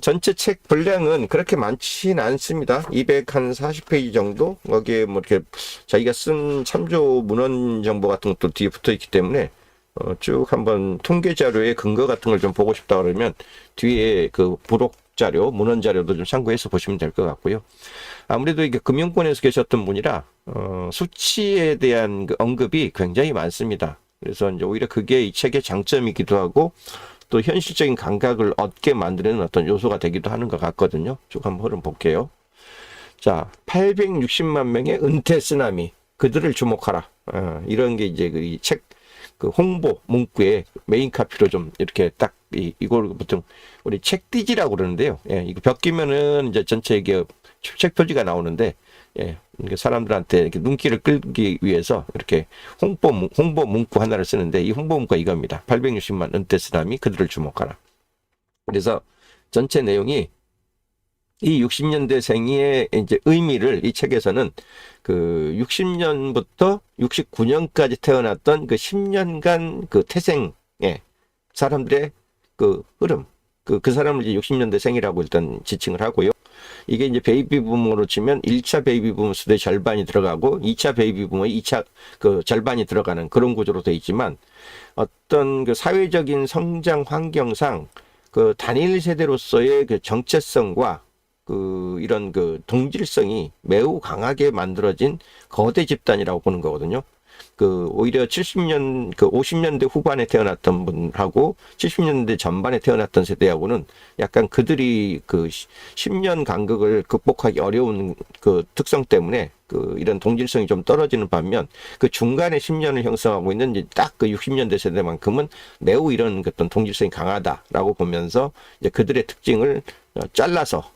전체 책 분량은 그렇게 많지는 않습니다. 240페이지 정도? 거기에 뭐 이렇게 자기가 쓴 참조 문헌 정보 같은 것도 뒤에 붙어 있기 때문에 쭉 한번 통계 자료의 근거 같은 걸 좀 보고 싶다 그러면 뒤에 그 부록 자료, 문헌 자료도 좀 참고해서 보시면 될 것 같고요. 아무래도 이게 금융권에서 계셨던 분이라 수치에 대한 그 언급이 굉장히 많습니다. 그래서 이제 오히려 그게 이 책의 장점이기도 하고 또 현실적인 감각을 얻게 만드는 어떤 요소가 되기도 하는 것 같거든요. 쭉 한번 흐름 볼게요. 자, 860만 명의 은퇴 쓰나미, 그들을 주목하라. 이런 게 이제 그 책 그 홍보 문구의 메인 카피로 좀 이렇게 딱 이걸 보통 우리 책띠지라고 그러는데요. 예, 이거 벗기면은 이제 전체 이게 책 표지가 나오는데, 예, 사람들한테 이렇게 눈길을 끌기 위해서 이렇게 홍보 문구 하나를 쓰는데 이 홍보 문구가 이겁니다. 860만 은퇴 쓰나미, 그들을 주목하라. 그래서 전체 내용이 이 60년대생의 이제 의미를 이 책에서는 그 60년부터 69년까지 태어났던 그 10년간 그 태생의 사람들의 그 흐름, 그 사람을 이제 60년대생이라고 일단 지칭을 하고요. 이게 이제 베이비 붐으로 치면 1차 베이비 붐 세대 절반이 들어가고 2차 베이비 붐의 2차 그 절반이 들어가는 그런 구조로 되어 있지만 어떤 그 사회적인 성장 환경상 그 단일 세대로서의 그 정체성과 그 이런 그 동질성이 매우 강하게 만들어진 거대 집단이라고 보는 거거든요. 그 오히려 70년 그 50년대 후반에 태어났던 분하고 70년대 전반에 태어났던 세대하고는 약간 그들이 그 10년 간극을 극복하기 어려운 그 특성 때문에 그 이런 동질성이 좀 떨어지는 반면 그 중간에 10년을 형성하고 있는 딱 그 60년대 세대만큼은 매우 이런 어떤 동질성이 강하다라고 보면서 이제 그들의 특징을 잘라서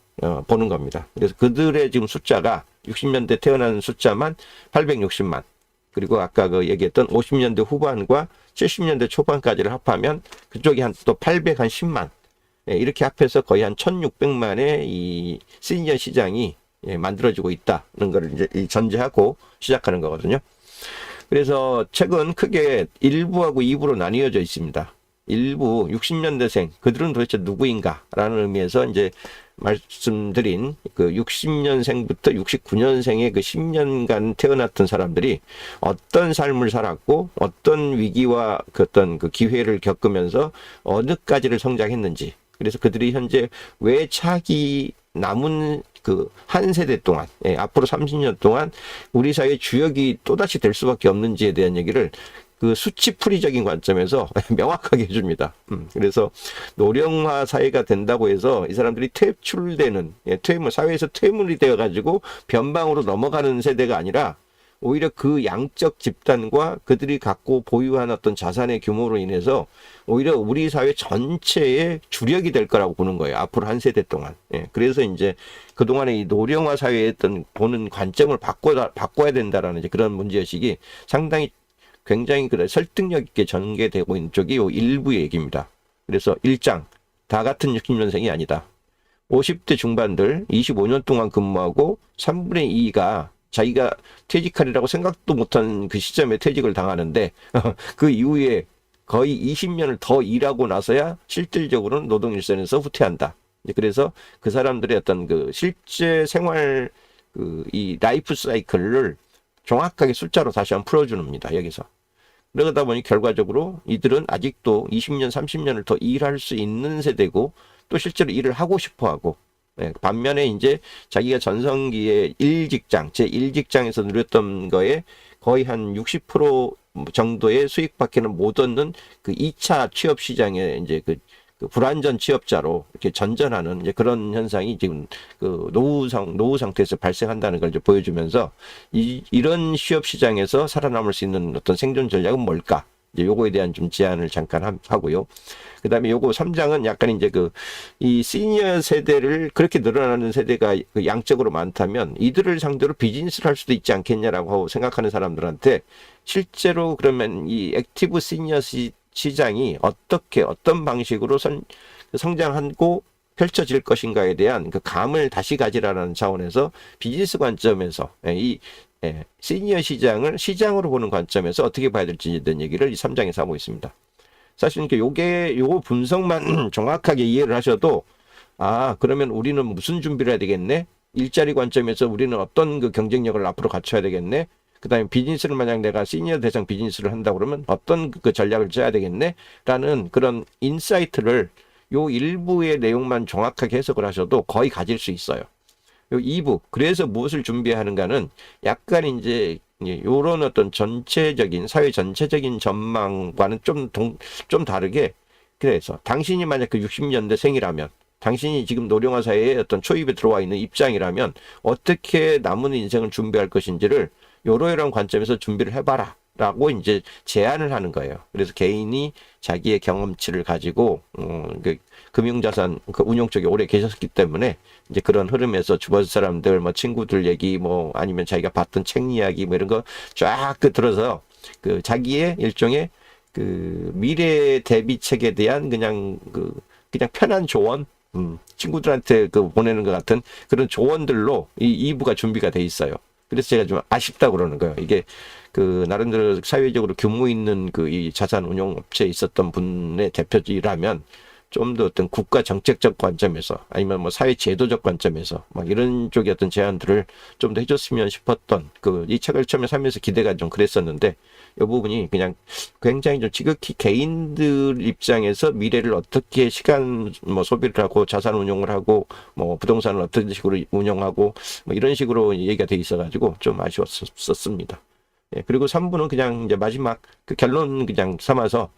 보는 겁니다. 그래서 그들의 지금 숫자가 60년대 태어난 숫자만 860만. 그리고 아까 그 얘기했던 50년대 후반과 70년대 초반까지를 합하면 그쪽이 한 또 810만. 이렇게 합해서 거의 한 1600만의 이 시니어 시장이 만들어지고 있다는 걸 이제 전제하고 시작하는 거거든요. 그래서 책은 크게 1부하고 2부로 나뉘어져 있습니다. 일부 60년대생, 그들은 도대체 누구인가? 라는 의미에서 이제 말씀드린 그 60년생부터 69년생의 그 10년간 태어났던 사람들이 어떤 삶을 살았고, 어떤 위기와 그 어떤 그 기회를 겪으면서 어느까지를 성장했는지, 그래서 그들이 현재 왜 차기 남은 그 한 세대 동안, 앞으로 30년 동안 우리 사회의 주역이 또다시 될 수밖에 없는지에 대한 얘기를 그 수치풀이적인 관점에서 명확하게 해줍니다. 그래서 노령화 사회가 된다고 해서 이 사람들이 퇴출되는, 퇴물, 사회에서 퇴물이 되어가지고 변방으로 넘어가는 세대가 아니라 오히려 그 양적 집단과 그들이 갖고 보유한 어떤 자산의 규모로 인해서 오히려 우리 사회 전체의 주력이 될 거라고 보는 거예요. 앞으로 한 세대 동안. 그래서 이제 그동안의 이 노령화 사회에 어떤 보는 관점을 바꿔야 된다라는 이제 그런 문제의식이 상당히 굉장히 그래 설득력 있게 전개되고 있는 쪽이 요 일부 얘기입니다. 그래서 1장, 다 같은 60년생이 아니다. 50대 중반들 25년 동안 근무하고 3분의 2가 자기가 퇴직하리라고 생각도 못한 그 시점에 퇴직을 당하는데 그 이후에 거의 20년을 더 일하고 나서야 실질적으로는 노동일선에서 후퇴한다. 그래서 그 사람들의 어떤 그 실제 생활 그 이 라이프 사이클을 정확하게 숫자로 다시 한번 풀어줍니다. 여기서. 그러다 보니 결과적으로 이들은 아직도 20년, 30년을 더 일할 수 있는 세대고 또 실제로 일을 하고 싶어 하고, 반면에 이제 자기가 전성기에 제1직장에서 누렸던 거에 거의 한 60% 정도의 수익밖에는 못 얻는 그 2차 취업 시장에 이제 그 불완전 취업자로 이렇게 전전하는 이제 그런 현상이 지금 그 노후 상태에서 발생한다는 걸 이제 보여주면서 이런 취업 시장에서 살아남을 수 있는 어떤 생존 전략은 뭘까? 이제 요거에 대한 좀 제안을 잠깐 하고요. 그 다음에 요거 3장은 약간 이제 이 시니어 세대를 그렇게 늘어나는 세대가 그 양적으로 많다면 이들을 상대로 비즈니스를 할 수도 있지 않겠냐라고 생각하는 사람들한테 실제로 그러면 이 액티브 시니어 시장이 어떤 방식으로 성장하고 펼쳐질 것인가에 대한 그 감을 다시 가지라는 차원에서 비즈니스 관점에서 이 시니어 시장을 시장으로 보는 관점에서 어떻게 봐야 될지에 대한 얘기를 이 3장에서 하고 있습니다. 사실 요거 분석만 정확하게 이해를 하셔도 그러면 우리는 무슨 준비를 해야 되겠네? 일자리 관점에서 우리는 어떤 그 경쟁력을 앞으로 갖춰야 되겠네? 그 다음에 비즈니스를 만약 내가 시니어 대상 비즈니스를 한다 그러면 어떤 그 전략을 짜야 되겠네? 라는 그런 인사이트를 요 일부의 내용만 정확하게 해석을 하셔도 거의 가질 수 있어요. 요 2부, 그래서 무엇을 준비하는가는 약간 이제 요런 어떤 전체적인, 사회 전체적인 전망과는 좀 다르게, 그래서 당신이 만약 그 60년대 생이라면, 당신이 지금 노령화 사회에 어떤 초입에 들어와 있는 입장이라면 어떻게 남은 인생을 준비할 것인지를 요러이러한 관점에서 준비를 해봐라 라고 이제 제안을 하는 거예요. 그래서 개인이 자기의 경험치를 가지고 그 금융자산 그 운용 쪽에 오래 계셨기 때문에 이제 그런 흐름에서 주변 사람들 뭐 친구들 얘기 뭐 아니면 자기가 봤던 책 이야기 뭐 이런 거 쫙 들어서 그 자기의 일종의 그 미래 대비책에 대한 그냥 편한 조언, 친구들한테 그 보내는 것 같은 그런 조언들로 이 2부가 준비가 돼 있어요. 그래서 제가 좀 아쉽다고 그러는 거예요. 이게 그 나름대로 사회적으로 규모 있는 그 이 자산 운용 업체에 있었던 분의 대표지라면 좀 더 어떤 국가 정책적 관점에서 아니면 뭐 사회 제도적 관점에서 막 이런 쪽의 어떤 제안들을 좀 더 해줬으면 싶었던 그 이 책을 처음에 사면서 기대가 좀 그랬었는데 이 부분이 그냥 굉장히 좀 지극히 개인들 입장에서 미래를 어떻게 시간 뭐 소비를 하고 자산 운용을 하고 뭐 부동산을 어떤 식으로 운영하고 뭐 이런 식으로 얘기가 돼 있어가지고 좀 아쉬웠었습니다. 예, 그리고 3부는 그냥 이제 마지막 그 결론 그냥 삼아서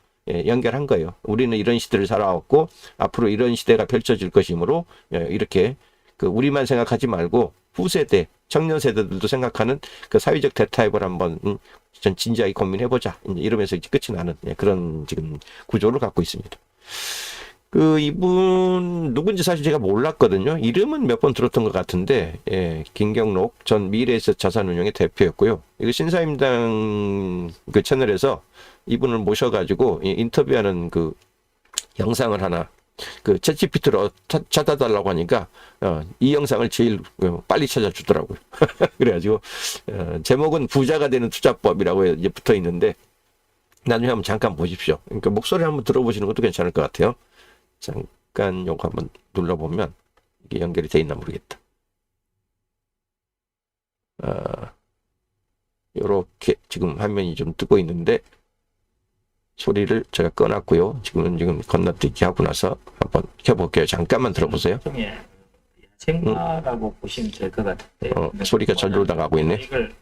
연결한 거예요. 우리는 이런 시대를 살아왔고 앞으로 이런 시대가 펼쳐질 것이므로 이렇게 그 우리만 생각하지 말고 후세대, 청년 세대들도 생각하는 그 사회적 대타협을 한번 전 진지하게 고민해보자. 이러면서 이제 끝이 나는 그런 지금 구조를 갖고 있습니다. 그 이분 누군지 사실 제가 몰랐거든요. 이름은 몇 번 들었던 것 같은데 김경록 전 미래에셋 자산운용의 대표였고요. 이거 신사임당 그 채널에서 이분을 모셔가지고 인터뷰하는 그 영상을 하나 그 챗GPT로 찾아달라고 하니까 이 영상을 제일 빨리 찾아주더라고요. 그래가지고 제목은 부자가 되는 투자법이라고 이제 붙어 있는데 나중에 한번 잠깐 보십시오. 그러니까 목소리 한번 들어보시는 것도 괜찮을 것 같아요. 잠깐 요거 한번 눌러보면 이게 연결이 돼 있나 모르겠다. 요렇게 지금 화면이 좀 뜨고 있는데 소리를 제가 꺼놨고요. 지금 건너뛰기 하고 나서 한번 켜볼게요. 잠깐만 들어보세요. 생마라고 보시면 될 것 같은데 소리가 절로 나가고 있네. 이걸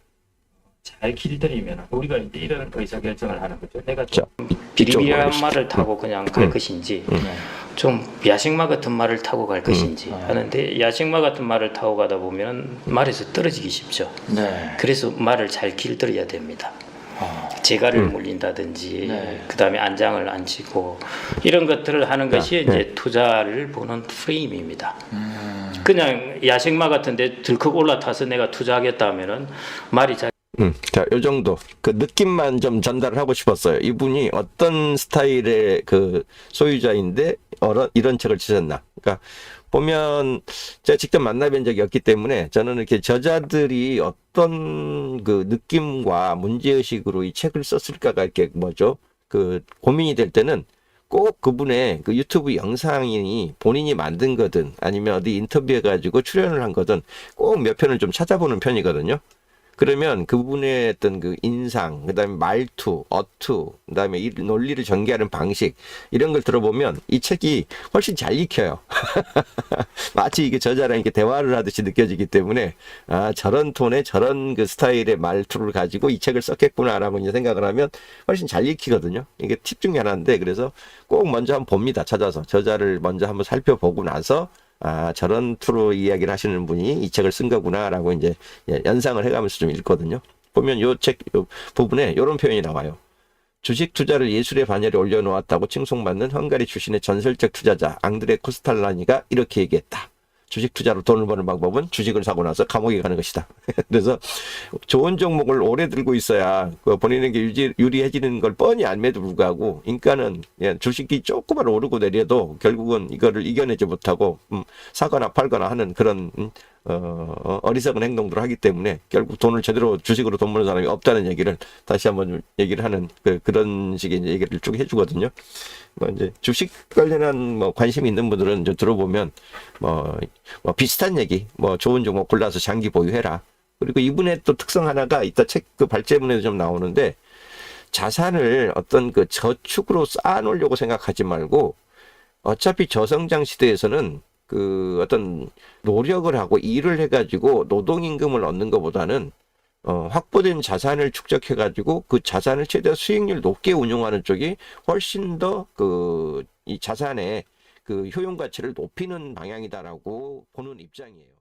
잘 길들이면 우리가 이제 이런 의사결정을 하는 거죠. 내가 좀 비리비리한 말을 타고 그냥 갈 것인지 좀 야식마 같은 말을 타고 갈 것인지 하는데 야식마 같은 말을 타고 가다 보면 말에서 떨어지기 쉽죠. 그래서 말을 잘 길들여야 됩니다. 재갈을 물린다든지 그다음에 안장을 안 치고 이런 것들을 하는 것이 이제 투자를 보는 프레임입니다. 그냥 야식마 같은데 들컥 올라타서 내가 투자하겠다 하면은 말이 잘 자, 요 정도 그 느낌만 좀 전달을 하고 싶었어요. 이분이 어떤 스타일의 그 소유자인데 이런 책을 쓰셨나. 그러니까 보면 제가 직접 만나뵌 적이 없기 때문에 저는 이렇게 저자들이 어떤 그 느낌과 문제의식으로 이 책을 썼을까가 이렇게 그 고민이 될 때는 꼭 그분의 그 유튜브 영상이 본인이 만든 거든 아니면 어디 인터뷰해가지고 출연을 한 거든 꼭 몇 편을 좀 찾아보는 편이거든요. 그러면 그분의 어떤 그 인상, 그 다음에 말투, 어투, 그 다음에 이 논리를 전개하는 방식, 이런 걸 들어보면 이 책이 훨씬 잘 읽혀요. 마치 이게 저자랑 이렇게 대화를 하듯이 느껴지기 때문에, 저런 톤에 저런 그 스타일의 말투를 가지고 이 책을 썼겠구나라고 이제 생각을 하면 훨씬 잘 읽히거든요. 이게 팁 중에 하나인데, 그래서 꼭 먼저 한번 봅니다. 찾아서. 저자를 먼저 한번 살펴보고 나서, 저런 투로 이야기를 하시는 분이 이 책을 쓴 거구나라고 이제 연상을 해가면서 좀 읽거든요. 보면 요 책 부분에 이런 표현이 나와요. 주식 투자를 예술의 반열에 올려놓았다고 칭송받는 헝가리 출신의 전설적 투자자 앙드레 코스탈라니가 이렇게 얘기했다. 주식 투자로 돈을 버는 방법은 주식을 사고 나서 감옥에 가는 것이다. 그래서 좋은 종목을 오래 들고 있어야 본인에게 유리해지는 걸 뻔히 알매도 불구하고 인간은 주식이 조금만 오르고 내려도 결국은 이거를 이겨내지 못하고 사거나 팔거나 하는 그런 어리석은 행동들을 하기 때문에 결국 돈을 제대로 주식으로 돈 버는 사람이 없다는 얘기를 다시 한번 얘기를 하는 그런 식의 얘기를 쭉 해주거든요. 뭐 이제 주식 관련한 뭐 관심 있는 분들은 이제 들어보면 뭐 비슷한 얘기, 뭐 좋은 종목 골라서 장기 보유해라. 그리고 이분의 또 특성 하나가 이따 책 그 발제문에도 좀 나오는데 자산을 어떤 그 저축으로 쌓아놓으려고 생각하지 말고 어차피 저성장 시대에서는 그 어떤 노력을 하고 일을 해가지고 노동임금을 얻는 것보다는 확보된 자산을 축적해가지고 그 자산을 최대한 수익률 높게 운용하는 쪽이 훨씬 더 이 자산의 그 효용 가치를 높이는 방향이다라고 보는 입장이에요.